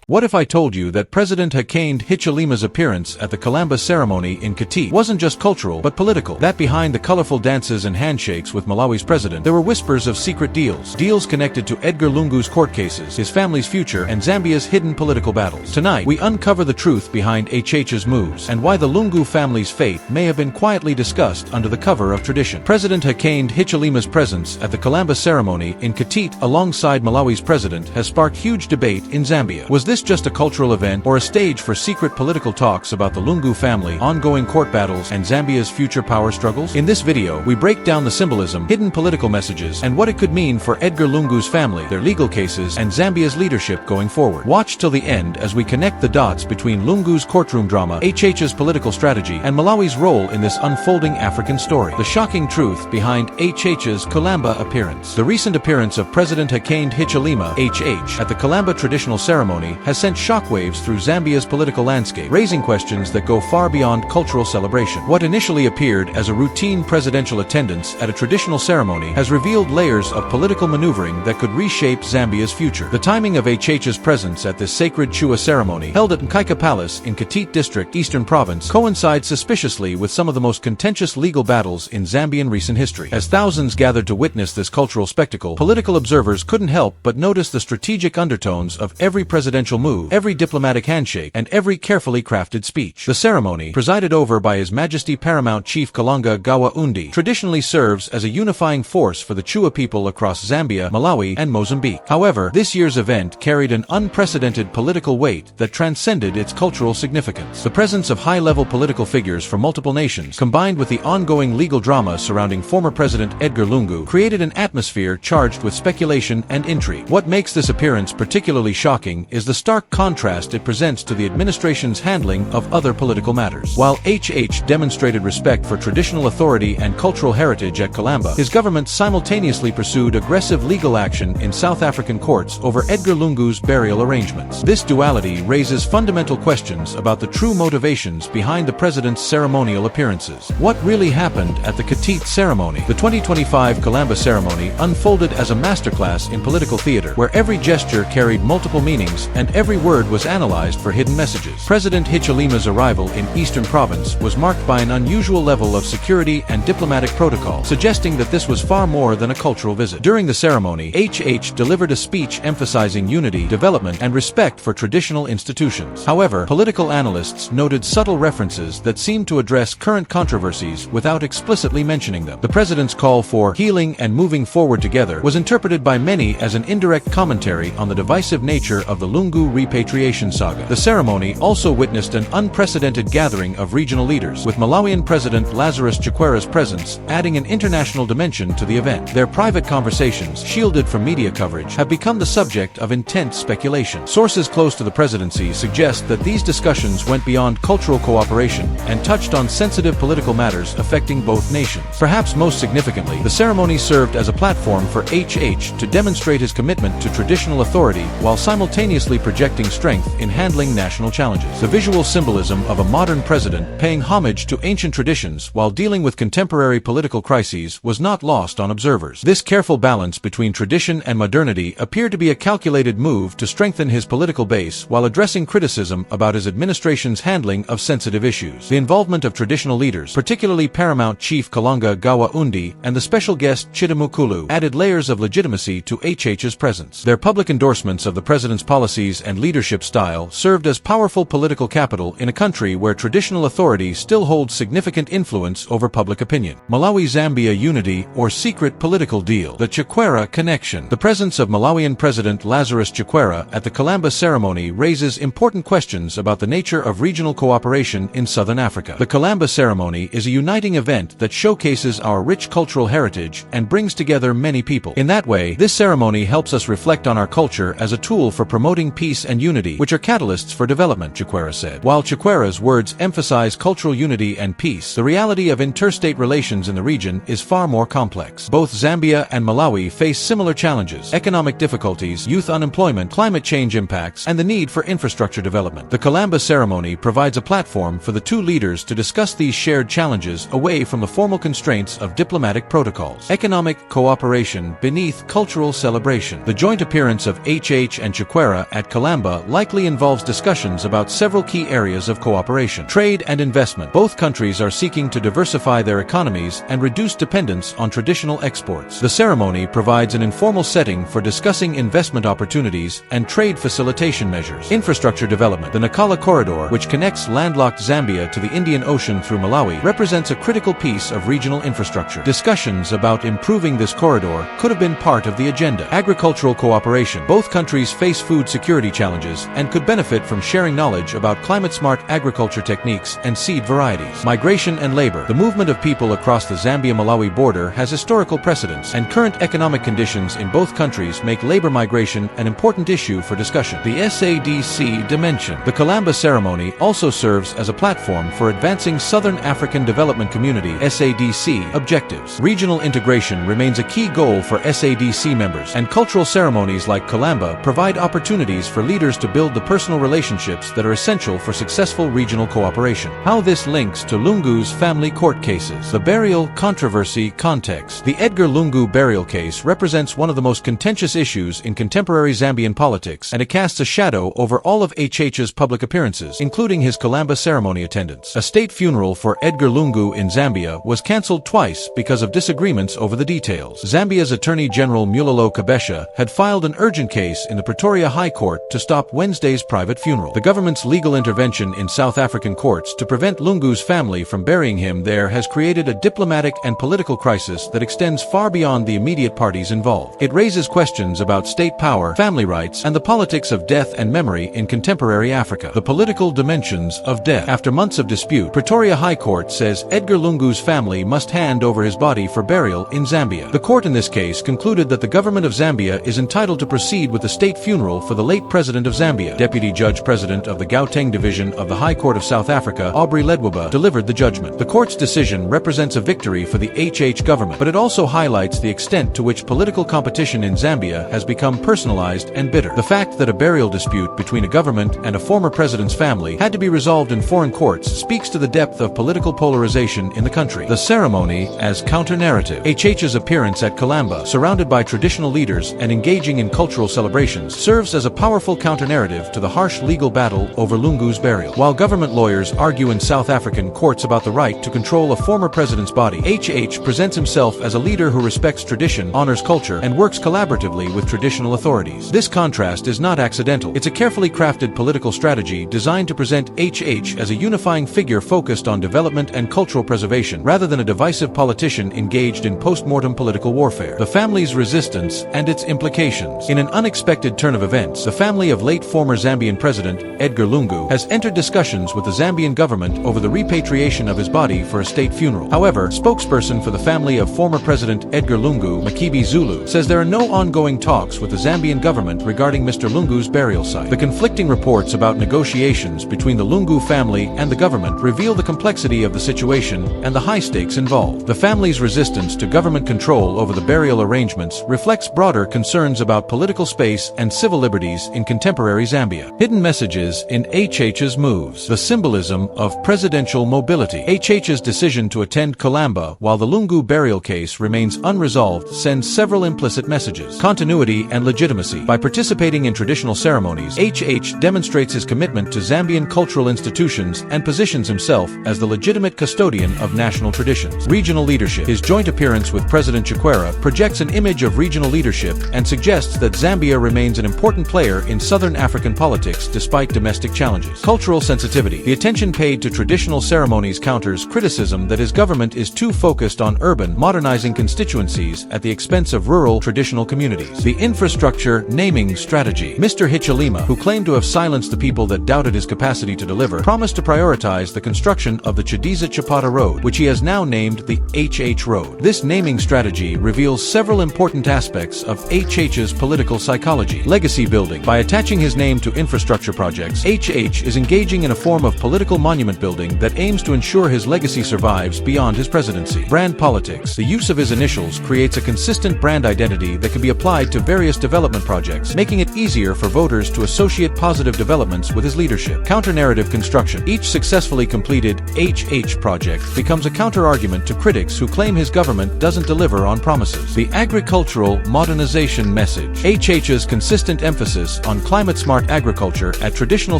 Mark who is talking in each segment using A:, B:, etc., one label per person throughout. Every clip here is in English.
A: What if I told you that President Hakainde Hichilema's appearance at the Kulamba Ceremony in Katete wasn't just cultural but political? That behind the colorful dances and handshakes with Malawi's president, there were whispers of secret deals. Deals connected to Edgar Lungu's court cases, his family's future, and Zambia's hidden political battles. Tonight, we uncover the truth behind HH's moves and why the Lungu family's fate may have been quietly discussed under the cover of tradition. President Hakainde Hichilema's presence at the Kulamba Ceremony in Katete alongside Malawi's president has sparked huge debate in Zambia. Was this just a cultural event or a stage for secret political talks about the Lungu family, ongoing court battles, and Zambia's future power struggles? In this video, we break down the symbolism, hidden political messages, and what it could mean for Edgar Lungu's family, their legal cases, and Zambia's leadership going forward. Watch till the end as we connect the dots between Lungu's courtroom drama, HH's political strategy, and Malawi's role in this unfolding African story. The shocking truth behind HH's Kulamba appearance. The recent appearance of President Hakainde Hichilema, HH, at the Kulamba traditional ceremony has sent shockwaves through Zambia's political landscape, raising questions that go far beyond cultural celebration. What initially appeared as a routine presidential attendance at a traditional ceremony has revealed layers of political maneuvering that could reshape Zambia's future. The timing of HH's presence at this sacred Chua ceremony, held at Nkaika Palace in Katete District, Eastern Province, coincides suspiciously with some of the most contentious legal battles in Zambian recent history. As thousands gathered to witness this cultural spectacle, political observers couldn't help but notice the strategic undertones of every presidential move, every diplomatic handshake, and every carefully crafted speech. The ceremony, presided over by His Majesty Paramount Chief Kalanga Undi, traditionally serves as a unifying force for the Chua people across Zambia, Malawi, and Mozambique. However, this year's event carried an unprecedented political weight that transcended its cultural significance. The presence of high-level political figures from multiple nations, combined with the ongoing legal drama surrounding former President Edgar Lungu, created an atmosphere charged with speculation and intrigue. What makes this appearance particularly shocking is the stark contrast it presents to the administration's handling of other political matters. While HH demonstrated respect for traditional authority and cultural heritage at Kulamba, his government simultaneously pursued aggressive legal action in South African courts over Edgar Lungu's burial arrangements. This duality raises fundamental questions about the true motivations behind the president's ceremonial appearances. What really happened at the Katete ceremony? The 2025 Kulamba ceremony unfolded as a masterclass in political theater, where every gesture carried multiple meanings and every word was analyzed for hidden messages. President Hichilema's arrival in Eastern Province was marked by an unusual level of security and diplomatic protocol, suggesting that this was far more than a cultural visit. During the ceremony, HH delivered a speech emphasizing unity, development, and respect for traditional institutions. However, political analysts noted subtle references that seemed to address current controversies without explicitly mentioning them. The president's call for healing and moving forward together was interpreted by many as an indirect commentary on the divisive nature of the Lungu repatriation saga. The ceremony also witnessed an unprecedented gathering of regional leaders, with Malawian President Lazarus Chakwera's presence adding an international dimension to the event. Their private conversations, shielded from media coverage, have become the subject of intense speculation. Sources close to the presidency suggest that these discussions went beyond cultural cooperation and touched on sensitive political matters affecting both nations. Perhaps most significantly, the ceremony served as a platform for HH to demonstrate his commitment to traditional authority while simultaneously projecting strength in handling national challenges. The visual symbolism of a modern president paying homage to ancient traditions while dealing with contemporary political crises was not lost on observers. This careful balance between tradition and modernity appeared to be a calculated move to strengthen his political base while addressing criticism about his administration's handling of sensitive issues. The involvement of traditional leaders, particularly Paramount Chief Kalanga Undi and the special guest Chitamukulu, added layers of legitimacy to HH's presence. Their public endorsements of the president's policies and leadership style served as powerful political capital in a country where traditional authority still holds significant influence over public opinion. Malawi-Zambia unity or secret political deal. The Chakwera connection. The presence of Malawian President Lazarus Chakwera at the Kulamba ceremony raises important questions about the nature of regional cooperation in southern Africa. The Kulamba ceremony is a uniting event that showcases our rich cultural heritage and brings together many people. In that way, this ceremony helps us reflect on our culture as a tool for promoting peace and unity, which are catalysts for development, Chakwera said. While Chakwera's words emphasize cultural unity and peace, the reality of interstate relations in the region is far more complex. Both Zambia and Malawi face similar challenges: economic difficulties, youth unemployment, climate change impacts, and the need for infrastructure development. The Kulamba ceremony provides a platform for the two leaders to discuss these shared challenges away from the formal constraints of diplomatic protocols. Economic cooperation beneath cultural celebration. The joint appearance of HH and Chakwera at Kulamba likely involves discussions about several key areas of cooperation: trade and investment. Both countries are seeking to diversify their economies and reduce dependence on traditional exports. The ceremony provides an informal setting for discussing investment opportunities and trade facilitation measures. Infrastructure development. The Nacala Corridor, which connects landlocked Zambia to the Indian Ocean through Malawi, represents a critical piece of regional infrastructure. Discussions about improving this corridor could have been part of the agenda. Agricultural cooperation. Both countries face food security challenges and could benefit from sharing knowledge about climate-smart agriculture techniques and seed varieties. Migration and labor. The movement of people across the Zambia-Malawi border has historical precedents, and current economic conditions in both countries make labor migration an important issue for discussion. The SADC dimension. The Kulamba Ceremony also serves as a platform for advancing Southern African Development Community (SADC) objectives. Regional integration remains a key goal for SADC members, and cultural ceremonies like Kulamba provide opportunities for leaders to build the personal relationships that are essential for successful regional cooperation. How this links to Lungu's family court cases. The burial controversy context. The Edgar Lungu burial case represents one of the most contentious issues in contemporary Zambian politics, and it casts a shadow over all of HH's public appearances, including his Kulamba ceremony attendance. A state funeral for Edgar Lungu in Zambia was cancelled twice because of disagreements over the details. Zambia's Attorney General Mulalo Kabesha had filed an urgent case in the Pretoria High Court to stop Wednesday's private funeral. The government's legal intervention in South African courts to prevent Lungu's family from burying him there has created a diplomatic and political crisis that extends far beyond the immediate parties involved. It raises questions about state power, family rights, and the politics of death and memory in contemporary Africa. The political dimensions of death. After months of dispute, Pretoria High Court says Edgar Lungu's family must hand over his body for burial in Zambia. The court in this case concluded that the government of Zambia is entitled to proceed with the state funeral for the late President of Zambia. Deputy Judge President of the Gauteng Division of the High Court of South Africa, Aubrey Ledwaba, delivered the judgment. The court's decision represents a victory for the HH government, but it also highlights the extent to which political competition in Zambia has become personalized and bitter. The fact that a burial dispute between a government and a former president's family had to be resolved in foreign courts speaks to the depth of political polarization in the country. The ceremony as counter-narrative. HH's appearance at Kulamba, surrounded by traditional leaders and engaging in cultural celebrations, serves as a powerful counter-narrative to the harsh legal battle over Lungu's burial. While government lawyers argue in South African courts about the right to control a former president's body, HH presents himself as a leader who respects tradition, honors culture, and works collaboratively with traditional authorities. This contrast is not accidental. It's a carefully crafted political strategy designed to present HH as a unifying figure focused on development and cultural preservation, rather than a divisive politician engaged in post-mortem political warfare. The family's resistance and its implications. In an unexpected turn of events, the family of late former Zambian President Edgar Lungu has entered discussions with the Zambian government over the repatriation of his body for a state funeral. However, spokesperson for the family of former President Edgar Lungu, Makibi Zulu, says there are no ongoing talks with the Zambian government regarding Mr. Lungu's burial site. The conflicting reports about negotiations between the Lungu family and the government reveal the complexity of the situation and the high stakes involved. The family's resistance to government control over the burial arrangements reflects broader concerns about political space and civil liberties in contemporary Zambia. Hidden messages in HH's moves. The symbolism of presidential mobility. HH's decision to attend Kulamba while the Lungu burial case remains unresolved sends several implicit messages. Continuity and legitimacy. By participating in traditional ceremonies, HH demonstrates his commitment to Zambian cultural institutions and positions himself as the legitimate custodian of national traditions. Regional leadership. His joint appearance with President Chikwera projects an image of regional leadership and suggests that Zambia remains an important player in Southern African politics despite domestic challenges. Cultural sensitivity. The attention paid to traditional ceremonies counters criticism that his government is too focused on urban, modernizing constituencies at the expense of rural, traditional communities. The infrastructure naming strategy. Mr. Hichilema, who claimed to have silenced the people that doubted his capacity to deliver, promised to prioritize the construction of the Chidiza Chapata Road, which he has now named the HH Road. This naming strategy reveals several important aspects of HH's political psychology. Legacy building. By attaching his name to infrastructure projects, HH is engaging in a form of political monument building that aims to ensure his legacy survives beyond his presidency. Brand politics. The use of his initials creates a consistent brand identity that can be applied to various development projects, making it easier for voters to associate positive developments with his leadership. Counter-narrative construction. Each successfully completed HH project becomes a counter-argument to critics who claim his government doesn't deliver on promises. The agricultural modernization message. HH's consistent emphasis on climate-smart agriculture at traditional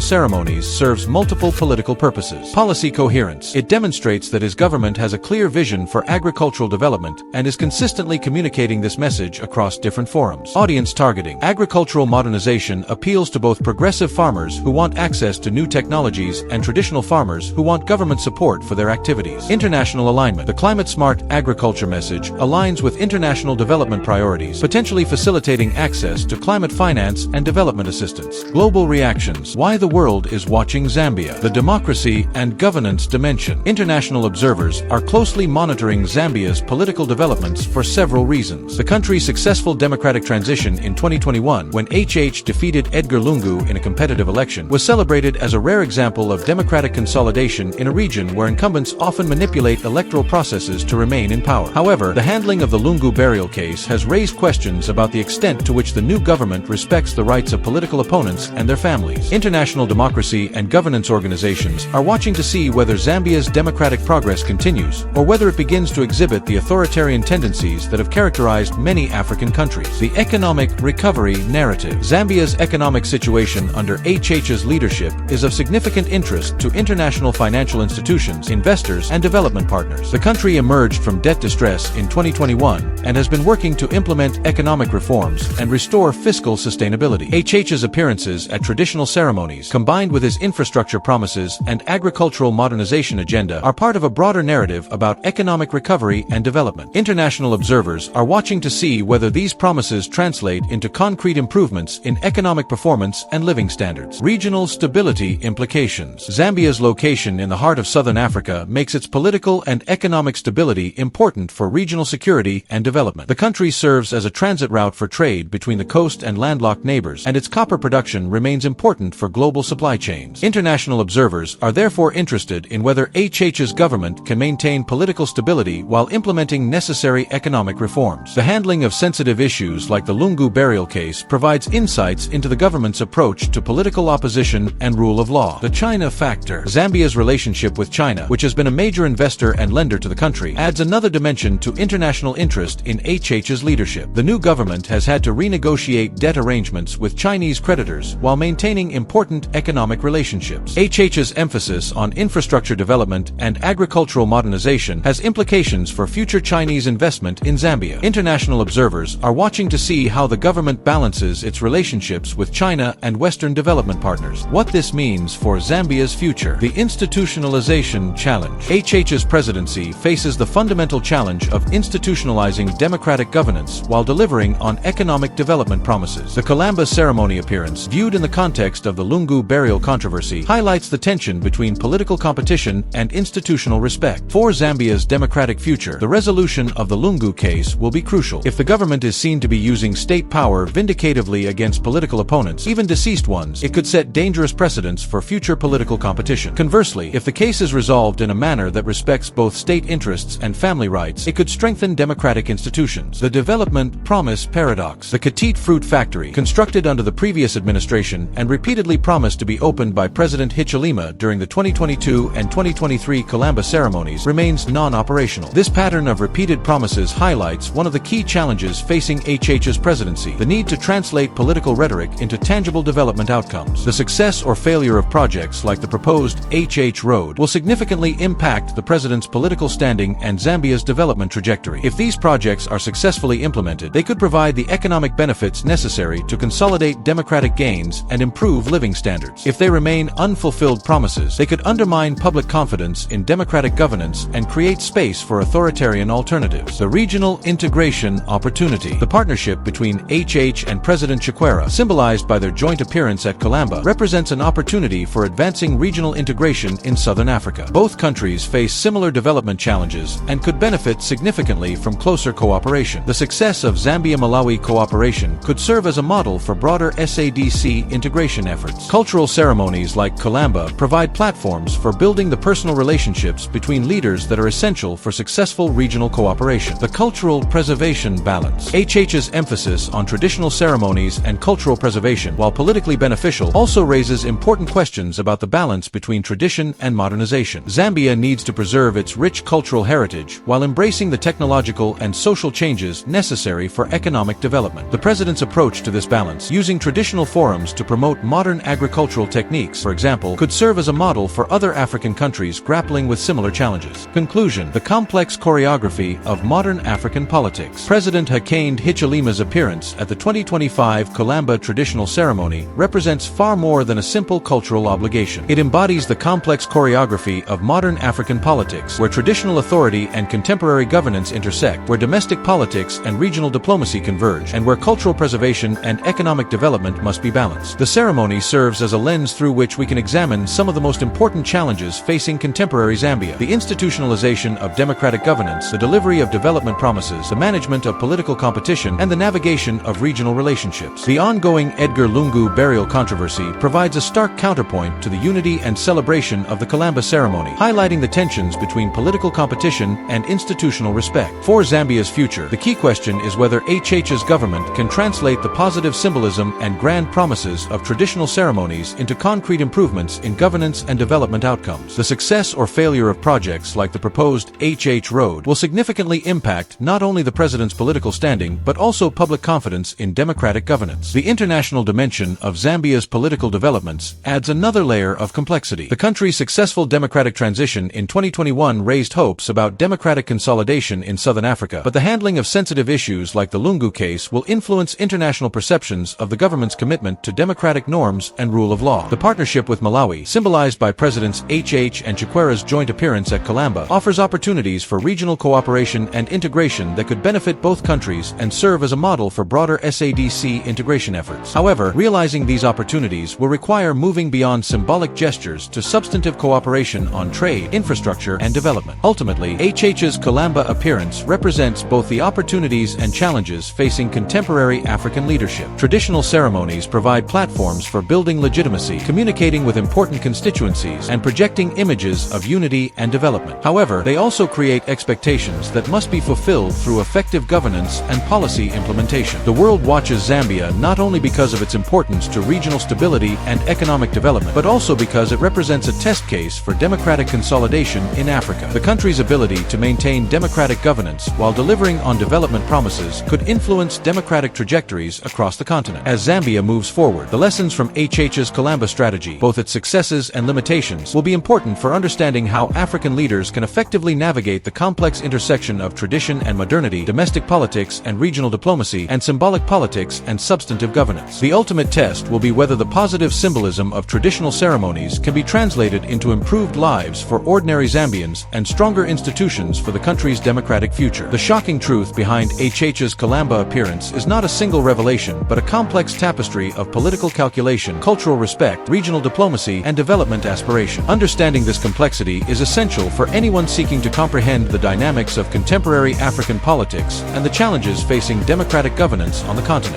A: ceremonies serves multiple political purposes. Policy coherence. It demonstrates that his government has a clear vision for agricultural development and is consistently communicating this message across different forums. Audience targeting. Agricultural modernization appeals to both progressive farmers who want access to new technologies and traditional farmers who want government support for their activities. International alignment. The climate-smart agriculture message aligns with international development priorities, potentially facilitating access to climate finance and development assistance. Global reactions. Why the world is watching Zambia. The democracy and governance dimension. International observers are closely monitoring Zambia's political developments for several reasons. The country's successful democratic transition in 2021, when HH defeated Edgar Lungu in a competitive election, was celebrated as a rare example of democratic consolidation in a region where incumbents often manipulate electoral processes to remain in power. However, the handling of the Lungu burial case has raised questions about the extent to which the new government respects the rights of political opponents and their families. International democracy and governance organizations are watching to see whether Zambia's democratic progress continues, or whether it begins to exhibit the authoritarian tendencies that have characterized many African countries. The economic recovery narrative. Zambia's economic situation under HH's leadership is of significant interest to international financial institutions, investors, and development partners. The country emerged from debt distress in 2021 and has been working to implement economic reforms and restore fiscal sustainability. HH's appearances at traditional ceremonies, combined with his infrastructure promises and agricultural modernization agenda, are part of a broader narrative about economic recovery and development. International observers are watching to see whether these promises translate into concrete improvements in economic performance and living standards. Regional stability implications. Zambia's location in the heart of southern Africa makes its political and economic stability important for regional security and development. The country serves as a transit route for trade between the coast and landlocked neighbors, and its copper production remains important for global supply chains. International observers are therefore interested in whether HH's government can maintain political stability while implementing necessary economic reforms. The handling of sensitive issues like the Lungu burial case provides insights into the government's approach to political opposition and rule of law. The China factor. Zambia's relationship with China, which has been a major investor and lender to the country, adds another dimension to international interest in HH's leadership. The new government has had to renegotiate debt arrangements with Chinese creditors while maintaining important economic relationships. HH's emphasis on infrastructure development and agricultural modernization has implications for future Chinese investment in Zambia. International observers are watching to see how the government balances its relationships with China and Western development partners. What this means for Zambia's future. The institutionalization challenge. HH's presidency faces the fundamental challenge of institutionalizing democratic governance while delivering on economic development promises. The Kulamba Ceremony appearance, viewed in the context of the Lungu burial controversy, highlights the tension between political competition and institutional respect. For Zambia's democratic future, the resolution of the Lungu case will be crucial. If the government is seen to be using state power vindicatively against political opponents, even deceased ones, it could set dangerous precedents for future political competition. Conversely, if the case is resolved in a manner that respects both state interests and family rights, it could strengthen democratic institutions. The development promise paradox. The Katete fruit factory, constructed under the previous administration and repeatedly promised to be opened by President Hichilema during the 2022 and 2023 Kulamba ceremonies, remains non-operational. This pattern of repeated promises highlights one of the key challenges facing HH's presidency: the need to translate political rhetoric into tangible development outcomes. The success or failure of projects like the proposed HH Road will significantly impact the president's political standing and Zambia's development trajectory. If these projects are successfully implemented, they could provide the economic benefits necessary to consolidate democratic gains and improve living standards. If they remain unfulfilled promises, they could undermine public confidence in democratic governance and create space for authoritarian alternatives. The regional integration opportunity. The partnership between HH and President Chikwera, symbolized by their joint appearance at Kulamba, represents an opportunity for advancing regional integration in southern Africa. Both countries face similar development challenges and could benefit significantly from closer cooperation. The success of Zambia-Malawi cooperation could serve as a model for broader SADC integration efforts. Cultural ceremonies like Kulamba provide platforms for building the personal relationships between leaders that are essential for successful regional cooperation. The cultural preservation balance. HH's emphasis on traditional ceremonies and cultural preservation, while politically beneficial, also raises important questions about the balance between tradition and modernization. Zambia needs to preserve its rich cultural heritage while embracing the technological and social changes necessary for economic development. The president's approach to this balance, using using traditional forums to promote modern agricultural techniques, for example, could serve as a model for other African countries grappling with similar challenges. Conclusion: the complex choreography of modern African politics. President Hakainde Hichilema's appearance at the 2025 Kulamba traditional ceremony represents far more than a simple cultural obligation. It embodies the complex choreography of modern African politics, where traditional authority and contemporary governance intersect, where domestic politics and regional diplomacy converge, and where cultural preservation and economic development must be balanced. The ceremony serves as a lens through which we can examine some of the most important challenges facing contemporary Zambia: the institutionalization of democratic governance, the delivery of development promises, the management of political competition, and the navigation of regional relationships. The ongoing Edgar Lungu burial controversy provides a stark counterpoint to the unity and celebration of the Kulamba ceremony, highlighting the tensions between political competition and institutional respect. For Zambia's future, the key question is whether HH's government can translate the positive symbolism and grand promises of traditional ceremonies into concrete improvements in governance and development outcomes. The success or failure of projects like the proposed HH Road will significantly impact not only the president's political standing but also public confidence in democratic governance. The international dimension of Zambia's political developments adds another layer of complexity. The country's successful democratic transition in 2021 raised hopes about democratic consolidation in southern Africa, but the handling of sensitive issues like the Lungu case will influence international perceptions of the government's commitment to democratic norms and rule of law. The partnership with Malawi, symbolized by Presidents HH and Chikwera's joint appearance at Kulamba, offers opportunities for regional cooperation and integration that could benefit both countries and serve as a model for broader SADC integration efforts. However, realizing these opportunities will require moving beyond symbolic gestures to substantive cooperation on trade, infrastructure, and development. Ultimately, HH's Kulamba appearance represents both the opportunities and challenges facing contemporary African leadership. Traditional ceremonies provide platforms for building legitimacy, communicating with important constituencies, and projecting images of unity and development. However, they also create expectations that must be fulfilled through effective governance and policy implementation. The world watches Zambia not only because of its importance to regional stability and economic development, but also because it represents a test case for democratic consolidation in Africa. The country's ability to maintain democratic governance while delivering on development promises could influence democratic trajectories across the continent. As Zambia moves forward, the lessons from HH's Kulamba strategy, both its successes and limitations, will be important for understanding how African leaders can effectively navigate the complex intersection of tradition and modernity, domestic politics and regional diplomacy, and symbolic politics and substantive governance. The ultimate test will be whether the positive symbolism of traditional ceremonies can be translated into improved lives for ordinary Zambians and stronger institutions for the country's democratic future. The shocking truth behind HH's Kulamba appearance is not a single revelation, but a complex tapestry of political calculation, cultural respect, regional diplomacy, and development aspiration. Understanding this complexity is essential for anyone seeking to comprehend the dynamics of contemporary African politics and the challenges facing democratic governance on the continent.